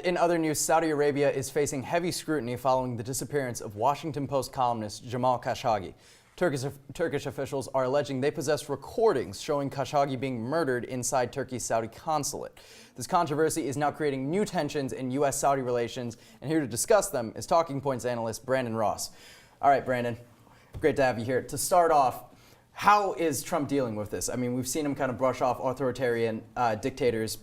In other news, Saudi Arabia is facing heavy scrutiny following the disappearance of Washington Post columnist Jamal Khashoggi. Turkish officials are alleging they possess recordings showing Khashoggi being murdered inside Turkey's Saudi consulate. This controversy is now creating new tensions in U.S.-Saudi relations, and here to discuss them is Talking Points analyst Brandon Ross. All right, Brandon, great to have you here. To start off, how is Trump dealing with this? I mean, we've seen him kind of brush off authoritarian dictators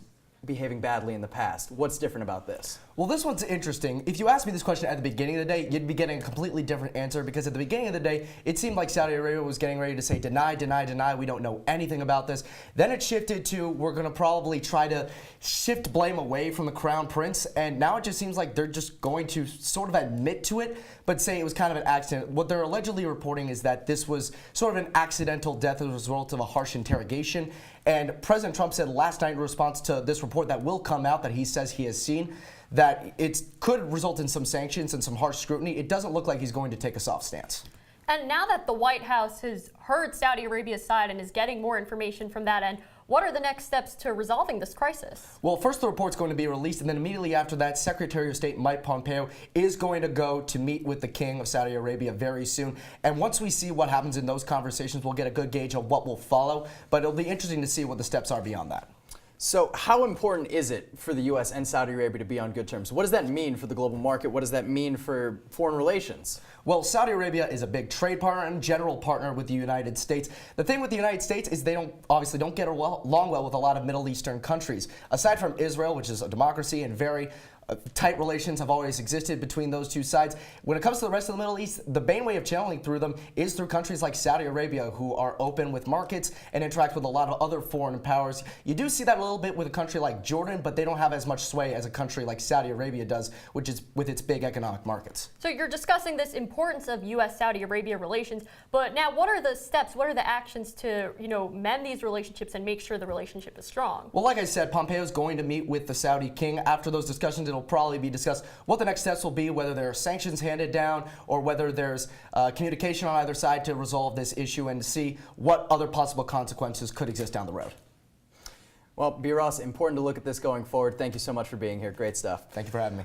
behaving badly in the past. What's different about this? Well, this one's interesting. If you asked me this question at the beginning of the day, you'd be getting a completely different answer, because at the beginning of the day, it seemed like Saudi Arabia was getting ready to say, deny, deny, deny, we don't know anything about this. Then it shifted to, we're going to probably try to shift blame away from the crown prince, and now it just seems like they're just going to sort of admit to it, but say it was kind of an accident. What they're allegedly reporting is that this was sort of an accidental death as a result of a harsh interrogation, and President Trump said last night in response to this report that will come out that he says he has seen, that it could result in some sanctions and some harsh scrutiny. It doesn't look like he's going to take a soft stance. And now that the White House has heard Saudi Arabia's side and is getting more information from that end, what are the next steps to resolving this crisis? Well, first the report's going to be released, and then immediately after that, Secretary of State Mike Pompeo is going to go to meet with the King of Saudi Arabia very soon. And once we see what happens in those conversations, we'll get a good gauge of what will follow. But it'll be interesting to see what the steps are beyond that. So how important is it for the U.S. and Saudi Arabia to be on good terms? What does that mean for the global market? What does that mean for foreign relations? Well, Saudi Arabia is a big trade partner and general partner with the United States. The thing with the United States is they obviously don't get along well with a lot of Middle Eastern countries. Aside from Israel, which is a democracy, and very tight relations have always existed between those two sides. When it comes to the rest of the Middle East, the main way of channeling through them is through countries like Saudi Arabia, who are open with markets and interact with a lot of other foreign powers. You do see that a little bit with a country like Jordan, but they don't have as much sway as a country like Saudi Arabia does, which is with its big economic markets. So you're discussing this importance of U.S.-Saudi Arabia relations, but now what are the steps, what are the actions to, mend these relationships and make sure the relationship is strong? Well, like I said, Pompeo is going to meet with the Saudi king. After those discussions, it'll probably be discussed what the next steps will be, whether there are sanctions handed down or whether there's communication on either side to resolve this issue and see what other possible consequences could exist down the road. Well, B. Ross, important to look at this going forward. Thank you so much for being here. Great stuff. Thank you for having me.